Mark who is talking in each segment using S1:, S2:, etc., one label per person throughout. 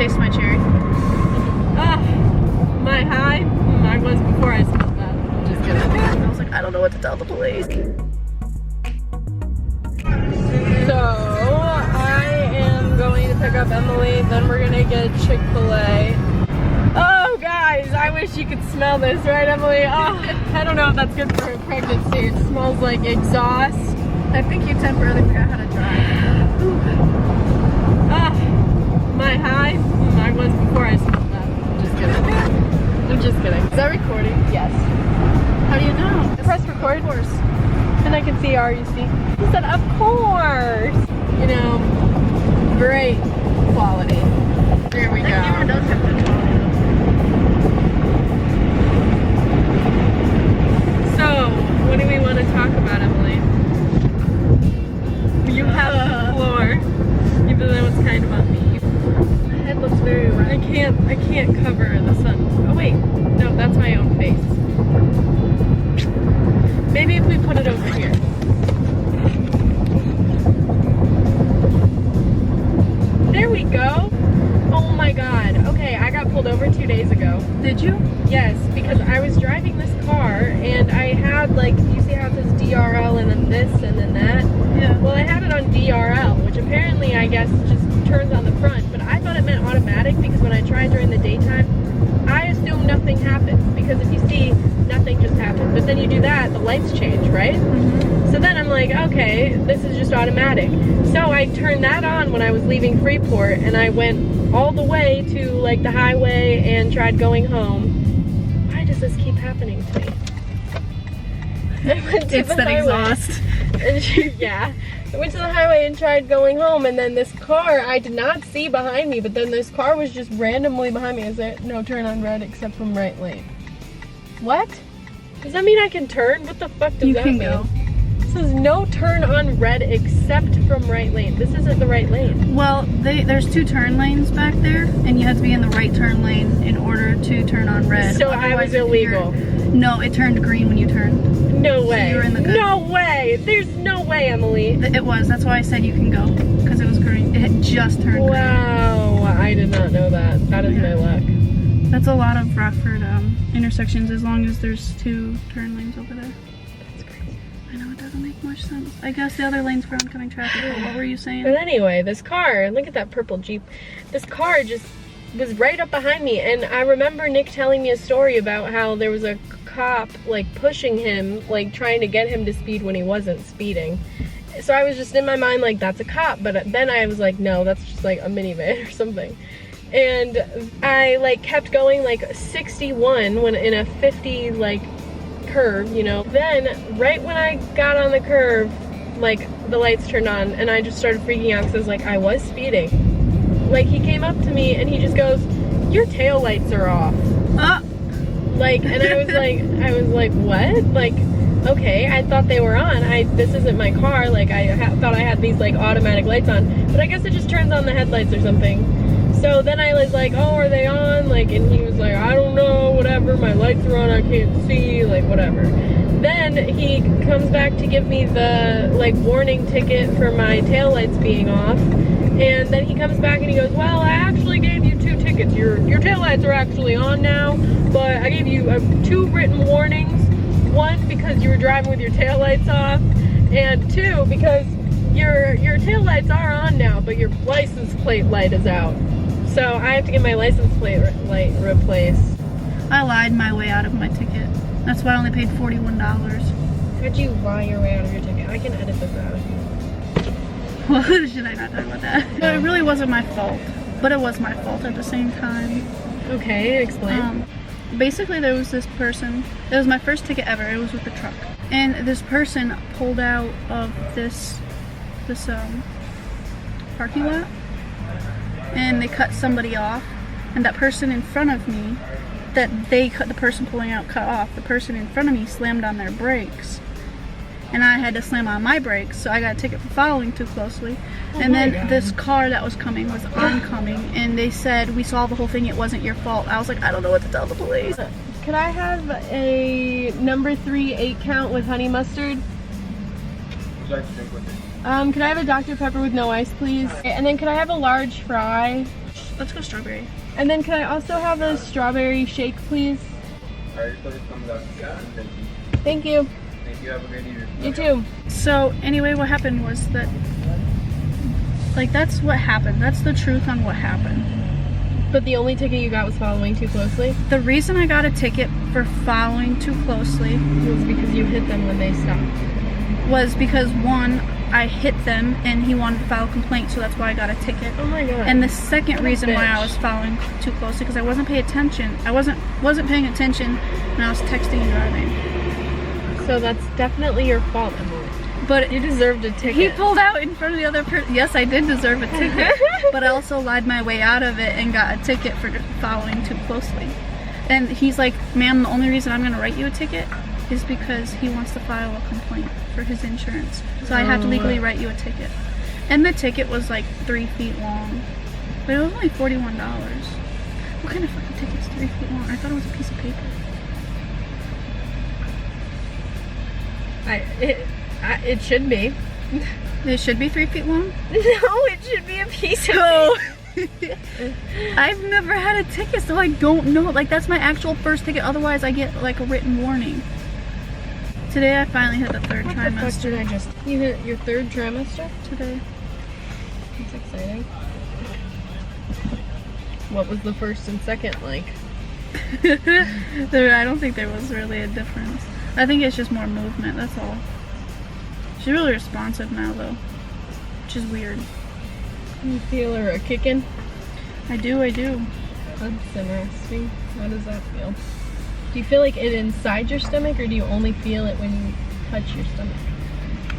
S1: taste my cherry.
S2: My high? I was before I smelled that. Just kidding.
S1: I was like, I don't know what to tell the police.
S2: So, I am going to pick up Emily, then we're gonna get Chick-fil-A. Oh guys, I wish you could smell this, right Emily? Oh, I don't know if that's good for a pregnancy. It smells like exhaust.
S1: I think you temporarily forgot how to drive.
S2: My high? I was before I smelled that. Just kidding. I'm just kidding. Is that recording? Yes.
S1: How do you know?
S2: Press record.
S1: Of course.
S2: And I can see RUC. He said, of course. You know, great quality. There we go.
S1: That camera does have good quality.
S2: So, what do we want to talk about, Emily? You have the floor, even though it's kind of on me.
S1: My head looks very red.
S2: I can't cover the sun. Oh wait, no, that's my own face. Maybe if we put it over here. There we go. Oh my god. Okay, I got pulled over 2 days ago.
S1: Did you?
S2: Yes, because I was driving this car and I had like, you see how it says DRL and then this and then that?
S1: Yeah.
S2: Well, I had it on DRL, which apparently I guess just turns on the front, but I thought it meant automatic because when I tried during the daytime, I assume nothing happens because if you see, nothing just happens. But then you do that, the lights change, right?
S1: Mm-hmm.
S2: So then I'm like, okay, this is just automatic. So I turned that on when I was leaving Freeport and I went all the way to like the highway and tried going home. Why does this keep happening to me? I went to
S1: It's
S2: the
S1: that
S2: highway.
S1: exhaust.
S2: And yeah. I went to the highway and tried going home and then this car, I did not see behind me, but then this car was just randomly behind me. Is there no turn on red except from right lane? What? Does that mean I can turn? What the fuck does that mean?
S1: You can go.
S2: It says no turn on red except from right lane. This isn't the right lane.
S1: Well, there's 2 turn lanes back there, and you have to be in the right turn lane in order to turn on red.
S2: So I was illegal.
S1: No, it turned green when you turned.
S2: No
S1: So
S2: way.
S1: you were in the good.
S2: No way. There's no way, Emily.
S1: It was. That's why I said you can go, because it was green. It had just turned
S2: Wow. I did not know that. That is my luck.
S1: green. That's a lot of Rockford intersections, as long as there's 2 turn lanes over there.
S2: That's crazy.
S1: I know, it doesn't make much sense. I guess the other lane's for oncoming traffic, but what were you saying?
S2: But anyway, this car, look at that purple Jeep. This car just was right up behind me, and I remember Nick telling me a story about how there was a cop like pushing him, like trying to get him to speed when he wasn't speeding. So I was just in my mind like, that's a cop, but then I was like, no, that's just like a minivan or something. And I like kept going like 61 when in a 50 like curve, you know. Then right when I got on the curve, like the lights turned on and I just started freaking out because I was like, I was speeding. Like he came up to me and he just goes, your tail lights are off. Like, and I was like, what? Like, okay, I thought they were on. This isn't my car. Like, I thought I had these like automatic lights on, but I guess it just turns on the headlights or something. So then I was like, oh, are they on? Like, and he was like, I don't know, whatever. My lights are on. I can't see. Like, whatever. Then he comes back to give me the like warning ticket for my taillights being off. And then he comes back and he goes, well, I actually gave you 2 tickets. Your taillights are actually on now, but I gave you 2 written warnings. 1, because you were driving with your taillights off, and 2, because your taillights are on now, but your license plate light is out. So I have to get my license plate light replaced.
S1: I lied my way out of my ticket. That's why I only paid $41.
S2: How'd you lie your way out of your ticket? I can edit this out.
S1: Well, should I not talk about that? But it really wasn't my fault, but it was my fault at the same time.
S2: Okay, explain.
S1: Basically, there was this person. It was my first ticket ever. It was with the truck, and this person pulled out of this parking lot, and they cut somebody off. And that person in front of me, the person pulling out cut off. The person in front of me slammed on their brakes, and I had to slam on my brakes, so I got a ticket for following too closely. And then this car that was coming was oncoming, and they said, we saw the whole thing, it wasn't your fault. I was like, I don't know what to tell the police.
S2: Could I have a number 3 8-count with honey mustard?
S3: Would you like to drink with it?
S2: Could I have a Dr. Pepper with no ice, please? And then could I have a large fry?
S1: Let's go strawberry.
S2: And then can I also have a strawberry shake, please?
S3: Alright, so this comes out.
S2: Thank you.
S3: Thank you. Have a great evening.
S2: You too.
S1: So anyway, what happened was that, like, that's what happened. That's the truth on what happened.
S2: But the only ticket you got was following too closely?
S1: The reason I got a ticket for following too closely
S2: Was because you hit them when they stopped.
S1: was because, one, I hit them and he wanted to file a complaint, so that's why I got a ticket.
S2: Oh my god.
S1: And the second
S2: What a
S1: reason why I
S2: bitch.
S1: was following too closely, because I wasn't paying attention. I wasn't paying attention when I was texting and driving.
S2: So that's definitely your fault, Emily.
S1: But
S2: You deserved a ticket.
S1: he pulled out in front of the other person. Yes, I did deserve a ticket, but I also lied my way out of it and got a ticket for following too closely. And he's like, ma'am, the only reason I'm going to write you a ticket is because he wants to file a complaint for his insurance. So I have to legally write you a ticket. And the ticket was like 3 feet long, but it was only $41. What kind of fucking ticket's 3 feet long? I thought it was a piece of paper.
S2: It should be.
S1: It should be 3 feet long?
S2: No, it should be a piece of
S1: No. I've never had a ticket, so I don't know. Like, that's my actual first ticket. Otherwise, I get like a written warning. Today, I finally hit the third
S2: What the fuck
S1: trimester.
S2: did I just... You hit your third trimester?
S1: Today.
S2: That's exciting. What was the first and second like?
S1: I don't think there was really a difference. I think it's just more movement, that's all. She's really responsive now, though, which is weird.
S2: You feel her a kicking?
S1: I do.
S2: That's interesting. How does that feel? Do you feel like it inside your stomach, or do you only feel it when you touch your stomach?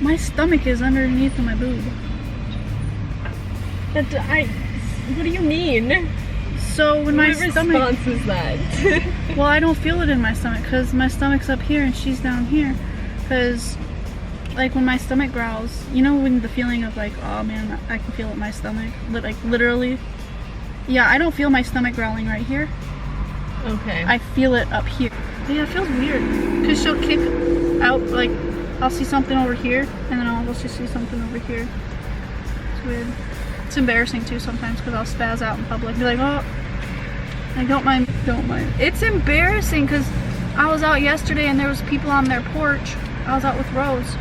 S1: My stomach is underneath of my boob.
S2: What do you mean?
S1: So when my
S2: What
S1: stomach...
S2: response is that?
S1: Well, I don't feel it in my stomach because my stomach's up here and she's down here. Because, like, when my stomach growls, you know when the feeling of like, oh man, I can feel it in my stomach? Like, literally. Yeah, I don't feel my stomach growling right here.
S2: Okay.
S1: I feel it up here. Yeah, it feels weird. Because she'll kick out, like, I'll see something over here and then I'll also see something over here. It's weird. It's embarrassing too sometimes because I'll spaz out in public and be like, oh, I don't mind. It's embarrassing because I was out yesterday and there was people on their porch. I was out with Rose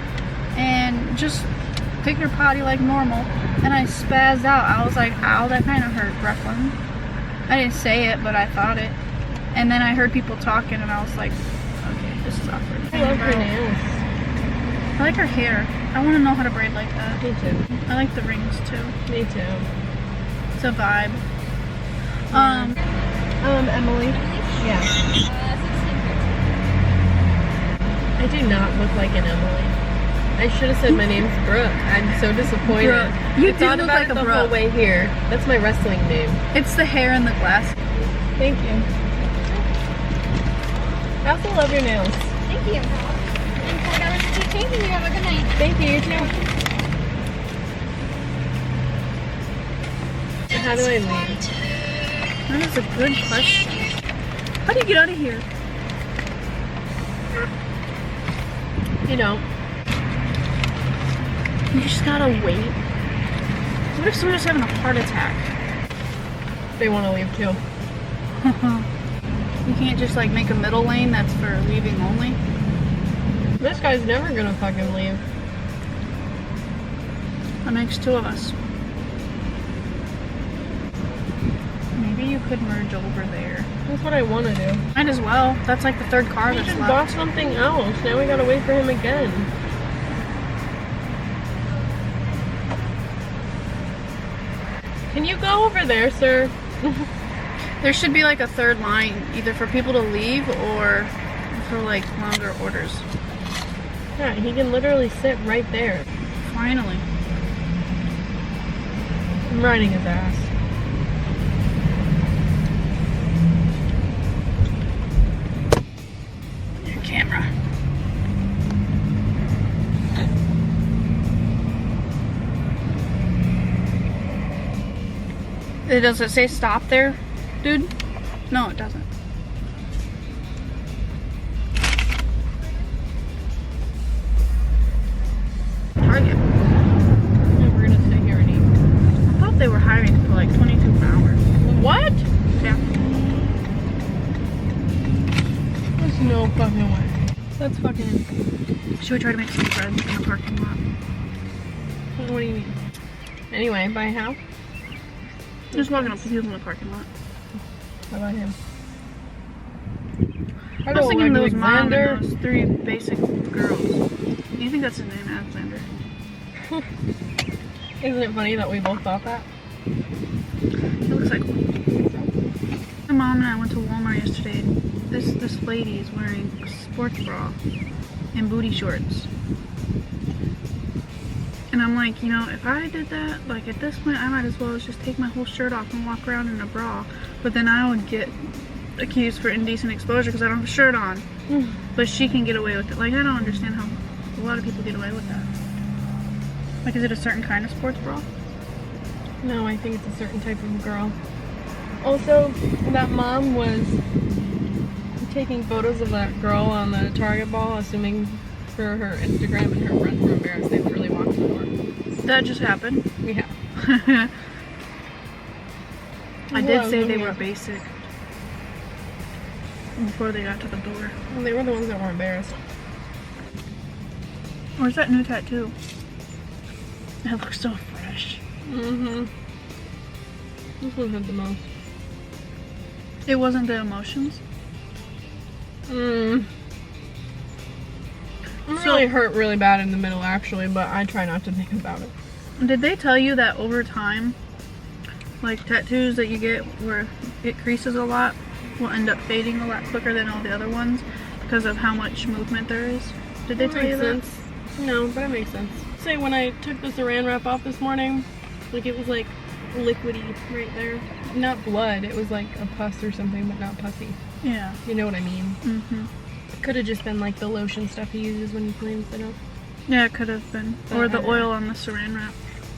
S1: and just picked her potty like normal and I spazzed out. I was like, ow, that kind of hurt, Brooklyn. I didn't say it, but I thought it. And then I heard people talking and I was like, okay, this is awkward.
S2: I love her nails.
S1: I like her hair. I want to know how to braid like that.
S2: Me too.
S1: I like the rings too.
S2: Me too.
S1: It's a vibe.
S2: Emily? Yeah. I do not look like an Emily. I should have said my name's Brooke. I'm so disappointed.
S1: Brooke. You
S2: I
S1: did
S2: thought
S1: look
S2: about
S1: like
S2: it
S1: a
S2: the
S1: Brooke.
S2: whole way here. That's my wrestling name.
S1: It's the hair and the glasses.
S2: Thank you. I also love your nails.
S4: Thank you. And $4 to keep changing. You have a good night.
S2: Thank you, you too. How do I leave?
S1: That is a good question. How do you get out of here?
S2: You know.
S1: You just gotta wait. What if someone's having a heart attack?
S2: They want to leave too.
S1: You can't just like make a middle lane that's for leaving only.
S2: This guy's never gonna fucking leave.
S1: That makes two of us. Maybe you could merge over there.
S2: That's what I want to do.
S1: Might as well. That's like the third car
S2: We
S1: that's
S2: just
S1: left.
S2: bought something else. Now we gotta wait for him again. Can you go over there, sir?
S1: There should be like a third line, either for people to leave or for like longer orders.
S2: Yeah, he can literally sit right there.
S1: Finally.
S2: I'm riding his ass.
S1: Your camera. Does it say stop there, dude? No, it doesn't. Target.
S2: Yeah, we're gonna sit here and eat.
S1: I thought they were hiring for like 22 an hour.
S2: Look fucking way. That's fucking...
S1: Should we try to make some friends in the parking lot?
S2: What do you mean? Anyway, by how?
S1: Just walking up to people in the parking lot.
S2: How about him?
S1: I was thinking those mom and those 3 basic girls. Do you think that's his name, Alexander?
S2: Isn't it funny that we both thought that?
S1: It looks like one. My mom and I went to Walmart yesterday. This lady is wearing a sports bra and booty shorts. And I'm like, you know, if I did that, like at this point, I might as well just take my whole shirt off and walk around in a bra. But then I would get accused for indecent exposure because I don't have a shirt on. But she can get away with it. Like, I don't understand how a lot of people get away with that. Like, is it a certain kind of sports bra?
S2: No, I think it's a certain type of girl. Also, that mom was taking photos of that girl on the Target ball, assuming for her Instagram, and her friends were embarrassed. They literally walked to the door.
S1: That just happened.
S2: Yeah.
S1: I did say they were basic before they got to the door.
S2: Well, they were the ones that were embarrassed.
S1: Where's that new tattoo? It looks so fresh.
S2: Mm-hmm. This one had the most.
S1: It wasn't the emotions?
S2: I'm really hurt really bad in the middle, actually, but I try not to think about it.
S1: Did they tell you that over time, like tattoos that you get where it creases a lot will end up fading a lot quicker than all the other ones because of how much movement there is? Did they tell you that?
S2: No, but it makes sense. Say when I took the saran wrap off this morning, like it was like liquidy right there. Not blood, it was like a pus or something, but not pussy.
S1: Yeah.
S2: You know what I mean?
S1: Mm-hmm.
S2: Could have just been like the lotion stuff he uses when he cleans it up.
S1: Yeah, it could have been. Or the oil on the saran wrap.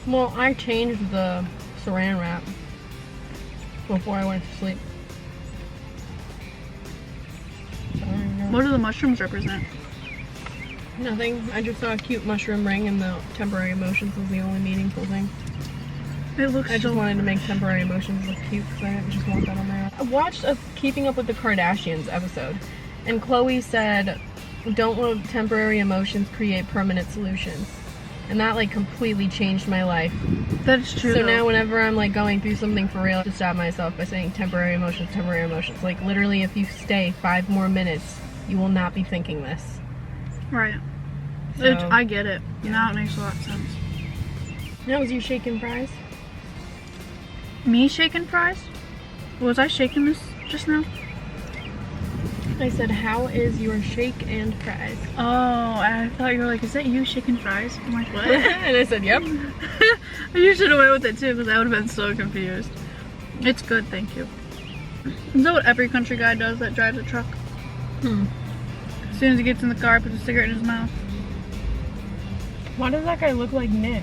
S2: Well, I changed the saran wrap before I went to sleep.
S1: What do the mushrooms represent?
S2: Nothing. I just saw a cute mushroom ring and the temporary emotions was the only meaningful thing.
S1: It looks
S2: I just wanted to make temporary emotions look cute because I didn't just want that on there. I watched a Keeping Up with the Kardashians episode, and Chloe said, don't let temporary emotions create permanent solutions. And that like completely changed my life.
S1: That's true.
S2: So now whenever I'm like going through something for real, I just stop myself by saying temporary emotions, temporary emotions. Like literally if you stay 5 more minutes, you will not be thinking this.
S1: Right.
S2: So,
S1: I get it.
S2: Yeah.
S1: Now it makes a lot of sense.
S2: That was you shaking fries?
S1: Me shaking fries? Was I shaking this just now?
S2: I said, how is your shake and fries?
S1: Oh, I thought you were like, is that you shaking fries? I'm like, what?
S2: And I said, yep.
S1: You should have went with it too, because I would have been so confused. It's good, thank you. Is that what every country guy does that drives a truck? As soon as he gets in the car, puts a cigarette in his mouth.
S2: Why does that guy look like Nick?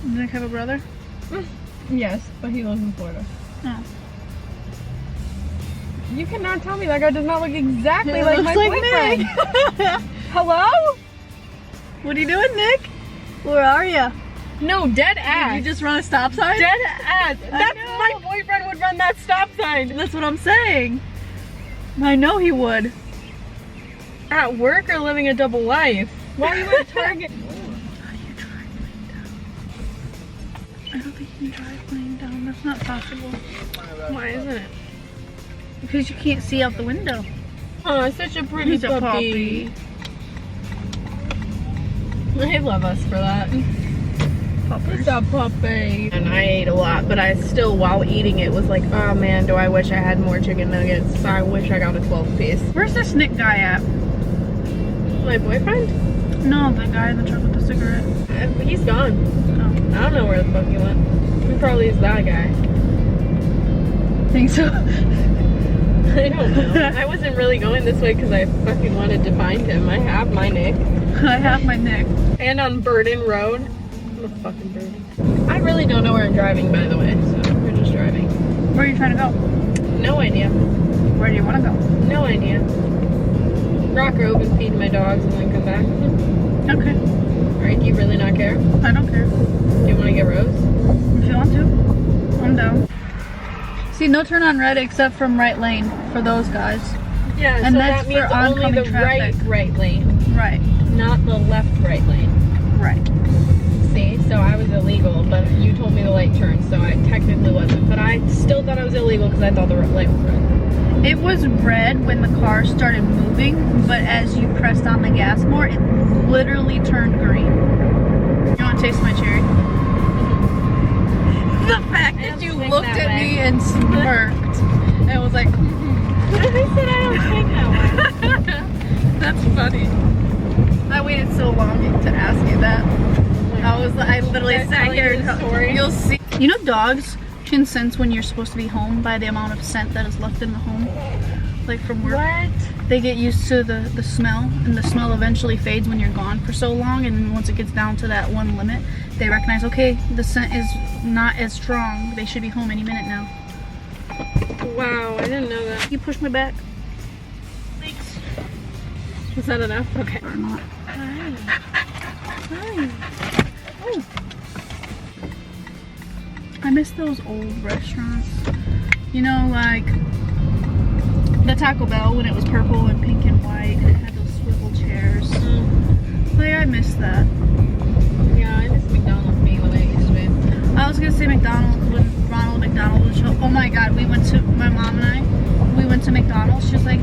S1: Does Nick have a brother?
S2: Yes, but he lives in Florida.
S1: Oh.
S2: You cannot tell me that guy does not look exactly
S1: It
S2: like
S1: looks
S2: my
S1: like
S2: boyfriend.
S1: Nick.
S2: Hello?
S1: What are you doing, Nick? Where are you?
S2: No, dead ass.
S1: Did you just run a stop sign?
S2: Dead ass. That's my boyfriend would run that stop sign.
S1: That's what I'm saying. I know he would.
S2: At work or living a double life? Why are you at Target?
S1: How do you drive laying down? I don't think you can drive laying down. That's not possible.
S2: Why isn't it?
S1: Because you can't see out the window.
S2: Oh, such a pretty
S1: He's a
S2: puppy. They love us for that. It's a puppy. And I ate a lot, but I still, while eating it, was like, oh man, do I wish I had more chicken nuggets. I wish I got a 12-piece.
S1: Where's this Nick guy at?
S2: My boyfriend?
S1: No, the guy in the truck with the cigarette.
S2: He's gone.
S1: Oh.
S2: I don't know where the fuck he went. He probably is that guy.
S1: Think so?
S2: I don't know. I wasn't really going this way because I fucking wanted to find him. I have my Nick.
S1: I have my Nick.
S2: And on Burden Road. I'm a fucking Burden. I really don't know where I'm driving, by the way, so we're just driving.
S1: Where are you trying to go?
S2: No idea.
S1: Where do you want to go?
S2: No idea. Rock Grove and feed my dogs and then come back.
S1: Okay.
S2: Alright, do you really not care?
S1: I don't care.
S2: Do you want to get Rose?
S1: If you want to, I'm down. See, no turn on red except from right lane for those guys.
S2: Yeah,
S1: And
S2: so
S1: that's
S2: that means
S1: for
S2: only
S1: oncoming
S2: the
S1: traffic.
S2: right lane,
S1: Right.
S2: not the left-right lane.
S1: Right.
S2: See, so I was illegal, but you told me the light turned, so I technically wasn't. But I still thought I was illegal because I thought the light was red.
S1: It was red when the car started moving, but as you pressed on the gas more, it literally turned green. You want to taste my cherry? The fact that you
S2: think
S1: looked
S2: that
S1: at
S2: way.
S1: me and smirked and was like,
S2: I said I don't think that way.
S1: that's funny. I waited so long to ask you that. I literally
S2: Should I
S1: sat
S2: tell
S1: here
S2: you the
S1: and
S2: story?
S1: you'll see. You know dogs can sense when you're supposed to be home by the amount of scent that is left in the home, like from work.
S2: What?
S1: They get used to the smell, and the smell eventually fades when you're gone for so long, and then once it gets down to that one limit, they recognize, okay, the scent is not as strong. They should be home any minute now.
S2: Wow, I didn't know that.
S1: You push me back. Thanks.
S2: Is that enough? Okay.
S1: Or not.
S2: Hi.
S1: Oh. I miss those old restaurants. You know, like the Taco Bell when it was purple and pink and white, and it had those swivel chairs. Like, I miss that.
S2: Yeah, I miss McDonald's being the way it used to be.
S1: I was gonna say McDonald's when Ronald McDonald was show. Oh my god, my mom and I, we went to McDonald's. She was like,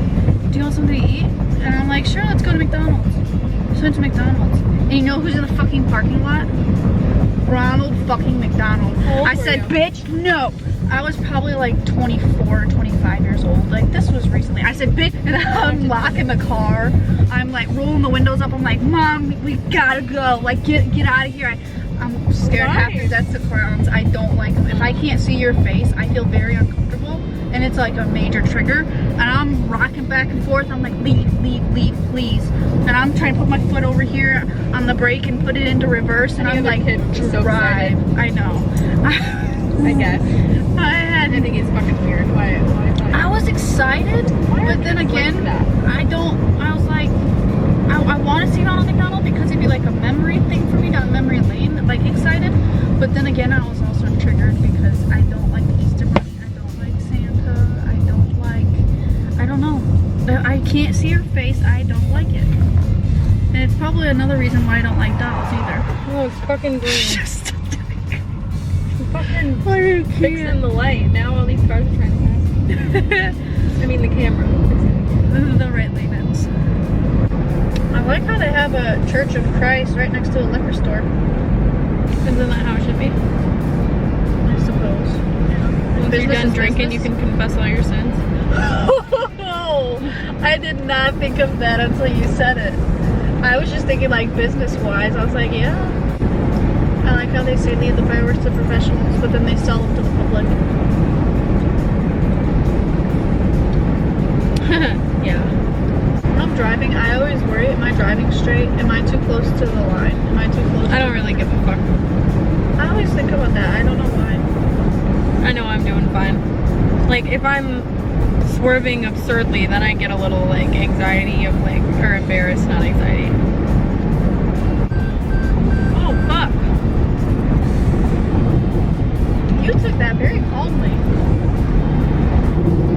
S1: do you want something to eat? And I'm like, sure, let's go to McDonald's. So we went to McDonald's. And you know who's in the fucking parking lot? Ronald fucking McDonald.
S2: How old
S1: I
S2: were
S1: said,
S2: you?
S1: bitch, no. I was probably like 24 or 25 years old. Like, this was recently. I said, bitch, and I'm locking the car. I'm like rolling the windows up. I'm like, Mom, we gotta go. Like, get out of here. I'm scared half to death to clowns. I don't like them. If I can't see your face, I feel very uncomfortable. And it's like a major trigger. And I'm rocking back and forth. I'm like, leave, please. And I'm trying to put my foot over here on the brake and put it into reverse. And I'm like,
S2: kid would be so
S1: drive.
S2: excited.
S1: I know.
S2: I guess.
S1: I
S2: think it's fucking weird. Why
S1: I was excited, but then again, I was like, I want to see Ronald McDonald because it'd be like a memory thing for me down memory lane, like excited. But then again, I was also triggered because I don't like the Easter Bunny, I don't like Santa, I don't know. I can't see her face, I don't like it. And it's probably another reason why I don't like dolls either.
S2: Oh, it's fucking green.
S1: Just
S2: fucking
S1: I
S2: fixing the light. Now all these cars are trying to pass. I mean the camera.
S1: the right lane is. I like how they have a Church of Christ right next to a liquor store. Isn't that how it should be? I suppose. Yeah.
S2: Once you're done drinking, you can confess all your sins.
S1: Oh, I did not think of that until you said it. I was just thinking like business-wise. I was like, yeah. I like how they say leave the fireworks to professionals, but then they sell them to the public.
S2: Yeah.
S1: When I'm driving, I always worry, am I driving straight? Am I too close to the line? Am I too close?
S2: I don't really give a fuck.
S1: I always think about that. I don't know why.
S2: I know I'm doing fine. Like, if I'm swerving absurdly, then I get a little, like, anxiety of, like, or embarrassed, not anxiety.
S1: Oh, fuck. You took that very calmly.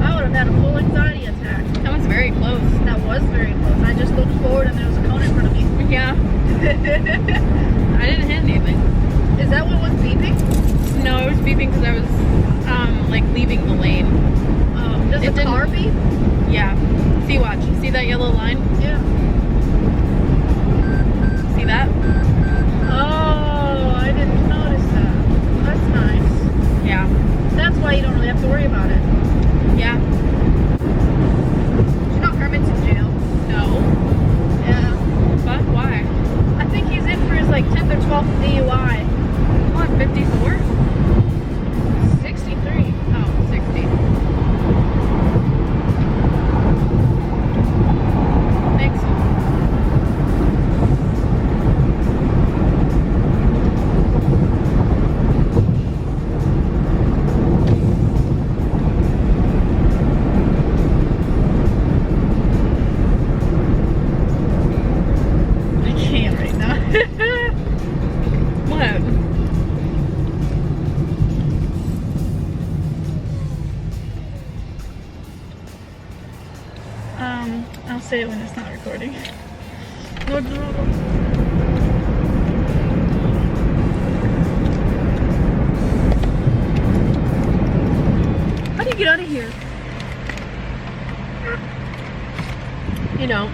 S1: I would have had a full anxiety attack.
S2: That was very close.
S1: That was very close. I just looked forward and there was a cone in front of me.
S2: Yeah. I didn't hit anything.
S1: Is that what was beeping?
S2: No, it was beeping because I was, like, leaving the lane.
S1: Does
S2: It
S1: the car beep?
S2: Yeah. See, watch. See that yellow line?
S1: Yeah.
S2: See that?
S1: Oh, I didn't notice that. That's nice.
S2: Yeah.
S1: That's why you don't really have to worry about it.
S2: Yeah.
S1: You know Herman's in jail?
S2: No.
S1: Yeah.
S2: But why?
S1: I think he's in for his like 10th or 12th DUI.
S2: What, 54?
S1: 63.
S2: Oh, 60.
S1: Thanks. I'll say it when it's not recording. How do you get out of here?
S2: You know,